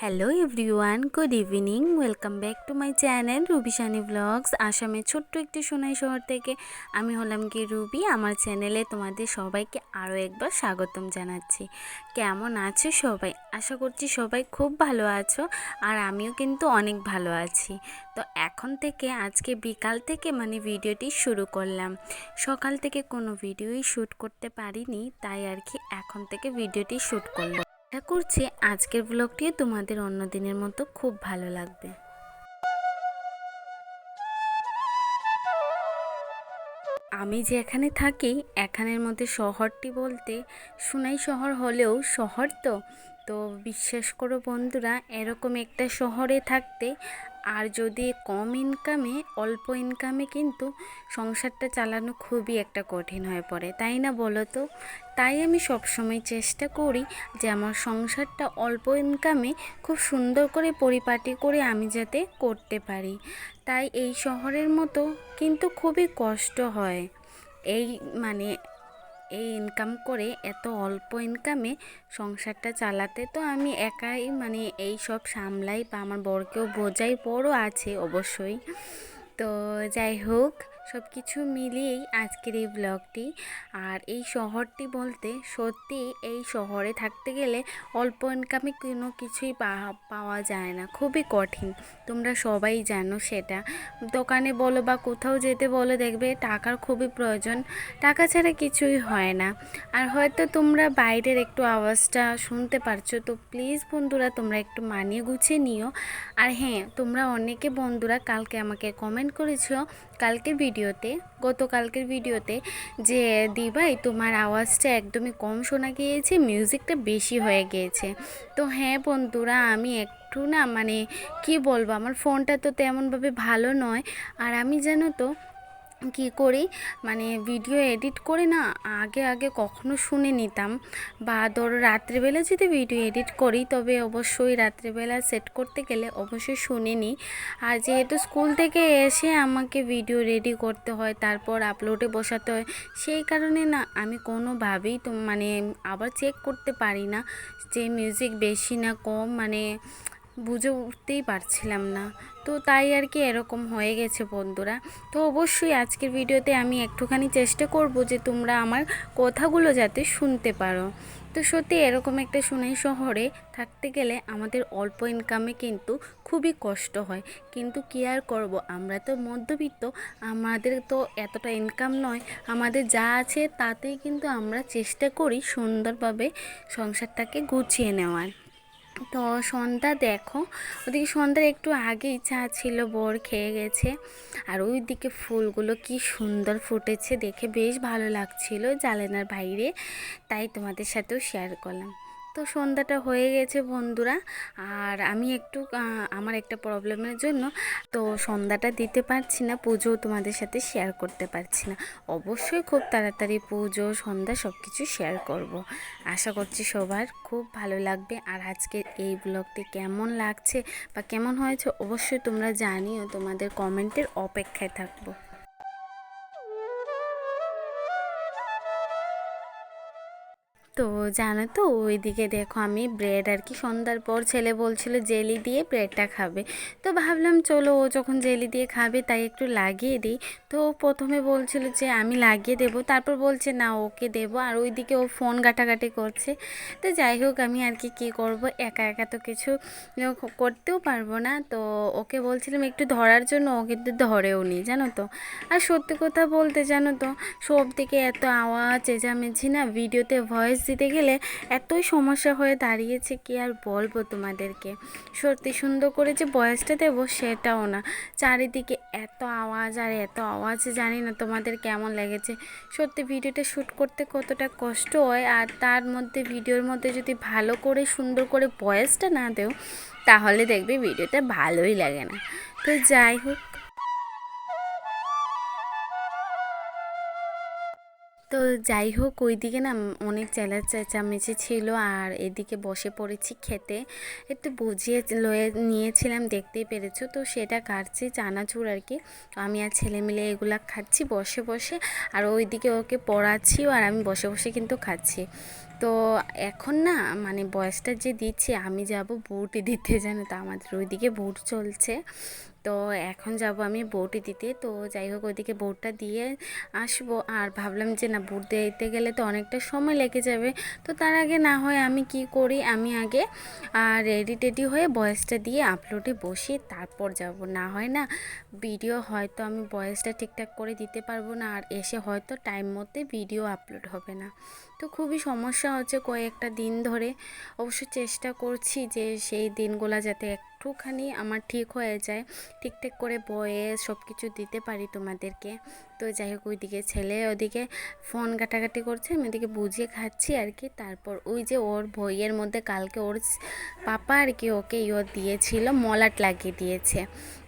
Hello everyone, good evening. Welcome back to my channel Ruby Sunny blogs. আসামের ছোট্ট একটি সোনাই শহর থেকে আমি হলাম কি রুবি। আমার চ্যানেলে তোমাদের সবাইকে আরও একবার স্বাগতম জানাচ্ছি। কেমন আছো সবাই? আশা করছি সবাই খুব ভালো আছো, আর আমিও কিন্তু অনেক ভালো আছি। তো এখন থেকে আজকে বিকাল থেকে ভিডিওটি শুরু করলাম। সকাল থেকে কোনো ভিডিওই শ্যুট করতে পারিনি, তাই আর কি এখন থেকে ভিডিওটি শ্যুট করলাম। আশা করছি আজকের ব্লগটিও তোমাদের অন্য দিনের মতো খুব ভালো লাগবে। আমি যে এখানে থাকি, এখানের মধ্যে শহরটি বলতে সোনাই শহর হলেও শহর তো বিশ্বাস করো বন্ধুরা, এরকম একটা শহরে থাকতে আর যদি কম ইনকামে অল্প ইনকামে কিন্তু সংসারটা চালানো খুবই একটা কঠিন হয়ে পড়ে, তাই না বলো তো? তাই আমি সবসময় চেষ্টা করি যে আমার সংসারটা অল্প ইনকামে খুব সুন্দর করে পরিপাটি করে আমি যাতে করতে পারি। তাই এই শহরের মতো কিন্তু খুবই কষ্ট হয় এই এই ইনকাম করে, এত অল্প ইনকামে সংসারটা চালাতে। তো আমি একাই এই সব সামলাই, বা আমার বরকেও বোঝাই, বড়ও আছে অবশ্যই। তো যাই হোক, সব কিছু মিলিয়েই আজকের এই ব্লগটি। আর এই শহরটি বলতে সত্যি এই শহরে থাকতে গেলে অল্প ইনকামে কোনো কিছুই পাওয়া যায় না, খুবই কঠিন। তোমরা সবাই জানো সেটা। দোকানে বলো বা কোথাও যেতে বলো, দেখবে টাকার খুবই প্রয়োজন, টাকা ছাড়া কিছুই হয় না। আর হয়তো তোমরা বাইরের একটু আওয়াজটা শুনতে পারছো, তো প্লিজ বন্ধুরা তোমরা একটু মানিয়ে গুছিয়ে নিও। আর হ্যাঁ, তোমরা অনেকে বন্ধুরা কালকে আমাকে কমেন্ট করেছো গতকালকের ভিডিওতে যে দিভাই তোমার আওয়াজটা একদমই কম শোনা গিয়েছে, মিউজিকটা বেশি হয়ে গিয়েছে। তো হ্যাঁ বন্ধুরা, আমি একটু কি বলবো, আমার ফোনটা তো তেমনভাবে ভালো নয়। আর আমি জানো তো কী করি, ভিডিও এডিট করে না, আগে কখনো শুনে নিতাম, বা ধরো রাত্রিবেলা যদি ভিডিও এডিট করি তবে অবশ্যই রাত্রিবেলা সেট করতে গেলে অবশ্যই শুনে নিই। আর যেহেতু স্কুল থেকে এসে আমাকে ভিডিও রেডি করতে হয়, তারপর আপলোডে বসাতে হয়, সেই কারণে না আমি কোনোভাবেই তো আবার চেক করতে পারি না যে মিউজিক বেশি না কম, বুঝে উঠতেই পারছিলাম না। তো তাই আর কি এরকম হয়ে গেছে বন্ধুরা। তো অবশ্যই আজকের ভিডিওতে আমি একটুখানি চেষ্টা করব যে তোমরা আমার কথাগুলো যাতে শুনতে পারো। তো সত্যি এরকম একটা সোনাই শহরে থাকতে গেলে আমাদের অল্প ইনকামে কিন্তু খুবই কষ্ট হয়, কিন্তু কী আর করবো, আমরা তো মধ্যবিত্ত, আমাদের তো এতটা ইনকাম নয়। আমাদের যা আছে তাতেই কিন্তু আমরা চেষ্টা করি সুন্দরভাবে সংসারটাকে গুছিয়ে নেওয়ার। তো সন্ধ্যা দেখো, ওদিকে সন্ধ্যার একটু আগেই চা ছিল, বর খেয়ে গেছে। আর ওই দিকে ফুলগুলো কি সুন্দর ফুটেছে, দেখে বেশ ভালো লাগছিল জানালার বাইরে, তাই তোমাদের সাথেও শেয়ার করলাম। তো সন্ধ্যাটা হয়ে গেছে বন্ধুরা, আর আমি একটু আমার একটা প্রবলেমের জন্য তো সন্ধ্যাটা দিতে পারছি না, পুজো তোমাদের সাথে শেয়ার করতে পারছি না। অবশ্যই খুব তাড়াতাড়ি পুজো সন্ধ্যা সব কিছু শেয়ার করব। আশা করছি সবার খুব ভালো লাগবে। আর আজকের এই ব্লগটি কেমন লাগছে বা কেমন হয়েছে অবশ্যই তোমরা জানিও, তোমাদের কমেন্টের অপেক্ষায় থাকবো। তো জানো তো, ওইদিকে দেখো আমি ব্রেড আর কি সন্ধ্যার পর ছেলে বলছিল জেলি দিয়ে ব্রেডটা খাবে, তো ভাবলাম চলো ও যখন জেলি দিয়ে খাবে তাই একটু লাগিয়ে দিই। তো প্রথমে বলছিল যে আমি লাগিয়ে দেবো, তারপর বলছে না ওকে দেবো, আর ওইদিকে ও ফোন ঘাটাঘাটি করছে। তো যাই হোক, আমি আর কি কী করবো, একা একা তো কিছু করতেও পারবো না। তো ওকে বলছিলাম একটু ধরার জন্য, ও কিন্তু ধরেও নি জানো তো। আর সত্যি কথা বলতে জানো তো, সব দিকে এত আওয়াজ চেঁচামেচি না, ভিডিওতে ভয়েস দিতে গেলে এতই সমস্যা হয়ে দাঁড়িয়েছে, কি আর বলবো তোমাদেরকে। সত্যি সুন্দর করে যে ভয়েসটা দেবো সেটাও না, চারিদিকে এত আওয়াজ আর এত আওয়াজ, জানি না তোমাদের কেমন লেগেছে। সত্যি ভিডিওটা শ্যুট করতে কতটা কষ্ট হয়, আর তার মধ্যে ভিডিওর মধ্যে যদি ভালো করে সুন্দর করে ভয়েসটা না দেও তাহলে দেখবে ভিডিওটা ভালোই লাগে না। তো যাই হোক, ওইদিকে না অনেক চেঁচামেচি ছিল, আর এদিকে বসে পড়েছি খেতে। একটু বুঝিয়ে লয়ে নিয়েছিলাম, দেখতেই পেরেছো, তো সেটা কাটছি চানাচুর আর কি। আমি আর ছেলে মিলে এগুলা খাচ্ছি বসে বসে, আর ওইদিকে ওকে পড়াচ্ছিও আর আমি বসে বসে কিন্তু খাচ্ছি। তো এখন না মানে ভয়েসটা যে দিচ্ছি, আমি যাব বউটি দিতে, জানো তো আমাদের ওইদিকে ভোট চলছে। তো এখন যাব আমি বউটি দিতে। তো যাই হোক ওইদিকে বউটা দিয়ে আসবো, আর ভাবলাম যে না বুট দিতে গেলে তো অনেকটা সময় লেগে যাবে। তো তার আগে না হয় আমি কি করি, আমি আগে রেডি টেডি হয়ে ভয়েসটা দিয়ে আপলোডে বসি, তারপর যাব। না হয় না ভিডিও হয়তো আমি ভয়েসটা ঠিকঠাক করে দিতে পারবো না, আর এসে হয়তো টাইম মতো ভিডিও আপলোড হবে না। তো খুবই সমস্যা হচ্ছে কয়েকটা দিন ধরে। অবশ্য চেষ্টা করছি যে সেই দিনগুলো যাতে একটুখানি আমার ঠিক হয়ে যায়, ঠিকঠাক করে ভয়েস সব কিছু দিতে পারি তোমাদেরকে। তো যাই হোক ওইদিকে ছেলে ওদিকে ফোন ঘাটাঘাটি করছে, আমি ওদিকে বুঝিয়ে খাচ্ছি আর কি। তারপর ওই যে ওর বইয়ের মধ্যে কালকে ওর পাপা আর কি ওকে দিয়েছিল, মলাট লাগিয়ে দিয়েছে।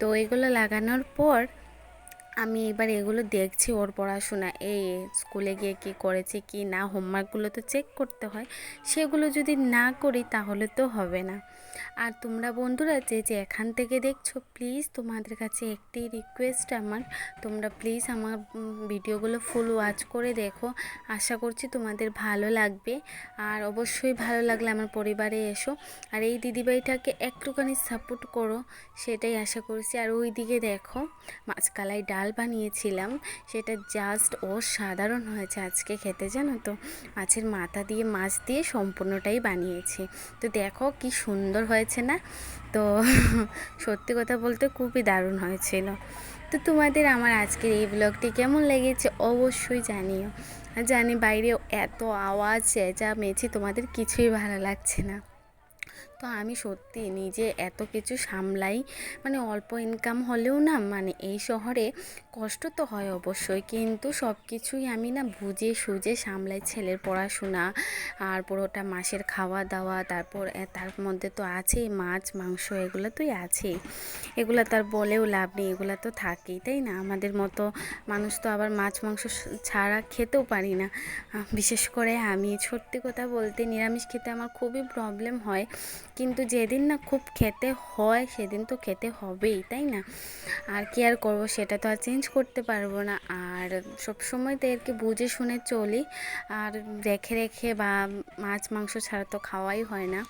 তো এগুলো লাগানোর পর আমি এবার এগুলো দেখছি ওর পড়াশোনা, এই স্কুলে গিয়ে কি করেছে কি না, হোমওয়ার্কগুলো তো চেক করতে হয়। সেগুলো যদি না করি তাহলে তো হবে না। আর তোমরা বন্ধুরা যে এখান থেকে দেখছো, প্লিজ তোমাদের কাছে একটি রিকোয়েস্ট আমার, তোমরা প্লিজ আমার ভিডিওগুলো ফুল ওয়াচ করে দেখো। আশা করছি তোমাদের ভালো লাগবে, আর অবশ্যই ভালো লাগলে আমার পরিবারে এসো, আর এই দিদিভাইটাকে একটুখানি সাপোর্ট করো, সেটাই আশা করছি। আর ওই দিকে দেখো মাছকালাই ডাল বানিয়েছিলাম, সেটা জাস্ট অসাধারণ হয়েছে আজকে খেতে, জানো তো। মাছের মাথা দিয়ে মাছ দিয়ে সম্পূর্ণটাই বানিয়েছি। তো দেখো কি সুন্দর হয়েছে না? তো সত্যি কথা বলতে খুবই দারুণ হয়েছিল। তো তোমাদের আমার আজকের এই ব্লগটি কেমন লেগেছে অবশ্যই জানিও। আর জানি বাইরে এত আওয়াজ চেঁচামেচি, তোমাদের কিছুই ভালো লাগছে না। তো আমি সত্যি নিজে এত কিছু সামলাই, মানে অল্প ইনকাম হলেও না মানে এই শহরে কষ্ট তো হয় অবশ্যই, কিন্তু সব কিছুই আমি না বুঝে সুঝে সামলাই। ছেলের পড়াশোনা, আর পুরোটা মাসের খাওয়া দাওয়া, তারপর তার মধ্যে তো আছেই মাছ মাংস, এগুলো তোই আছেই, এগুলো তার বলেও লাভ নেই, এগুলো তো থাকেই, তাই না? আমাদের মতো মানুষ তো আবার মাছ মাংস ছাড়া খেতেও পারি না। বিশেষ করে আমি সত্যি কথা বলতে নিরামিষ খেতে আমার খুবই প্রবলেম হয়, কিন্তু যেদিন না খুব খেতে হয় সেদিন তো খেতে হবেই, তাই না? আর কি আর করবো, সেটা তো আর চেঞ্জ করতে পারবো না। আর সব সময় তো এরকে বুঝে শুনে চলি, আর রেখে রেখে বা মাছ মাংস ছাড়া তো খাওয়াই হয় না।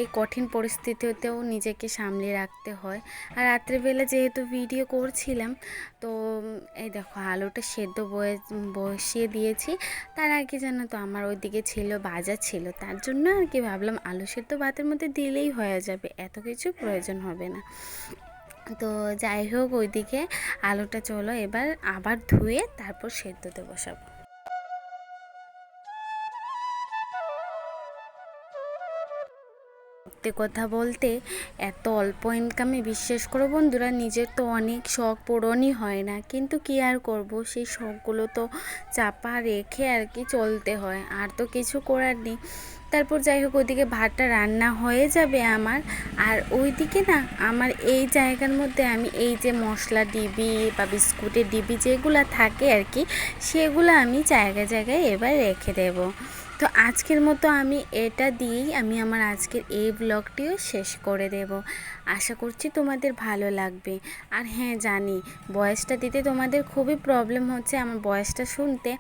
এই কঠিন পরিস্থিতিতেও নিজেকে সামলে রাখতে হয়। আর রাত্রেবেলা যেহেতু ভিডিও করছিলাম, তো এই দেখো আলুটা সেদ্ধ বসিয়ে দিয়েছি। তার আগে জানো তো আমার ওইদিকে ছিল বাজার ছিল, তার জন্য আর কি ভাবলাম আলু সেদ্ধ ভাতের মধ্যে দিলেই হয়ে যাবে, এত কিছু প্রয়োজন হবে না। তো যাই হোক ওইদিকে আলুটা চলো এবার আবার ধুয়ে তারপর সেদ্ধতে বসাবো। সত্যি কথা বলতে এত অল্প ইনকামে বিশ্বাস করো বন্ধুরা নিজের তো অনেক শখ পূরণই হয় না, কিন্তু কি আর করব, সেই শখগুলো তো চাপা রেখে আর কি চলতে হয়, আর তো কিছু করার নেই। তারপর যাই হোক ওইদিকে ভাতটা রান্না হয়ে যাবে আমার, আর ওইদিকে না আমার এই জায়গার মধ্যে আমি এই যে মশলা ডিবি বা বিস্কুটের ডিবি যেগুলো থাকে আর কি, সেগুলো আমি জায়গায় জায়গায় এবার রেখে দেবো। তো আজকের মতো আমি এটা দিয়েই আমি আমার আজকের এই ব্লগটিও শেষ করে দেব। আশা করছি তোমাদের ভালো লাগবে। আর হ্যাঁ জানি ভয়েসটা দিতে তোমাদের খুবই প্রবলেম হচ্ছে, আমার ভয়েসটা শুনতে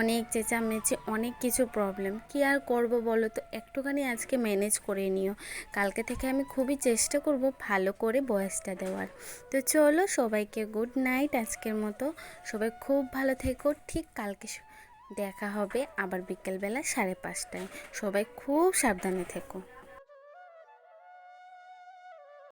অনেক চেঁচামেচি অনেক কিছু প্রবলেম, কি আর করব বলো তো, একটুখানি আজকে ম্যানেজ করে নিও। কালকে থেকে আমি খুবই চেষ্টা করব ভালো করে ভয়েসটা দেওয়ার। তো চলো সবাইকে গুড নাইট আজকের মতো, সবাই খুব ভালো থেকো। ঠিক কালকে দেখা হবে আবার বিকেলবেলা 5:30টায়। সবাই খুব সাবধানে থেকো।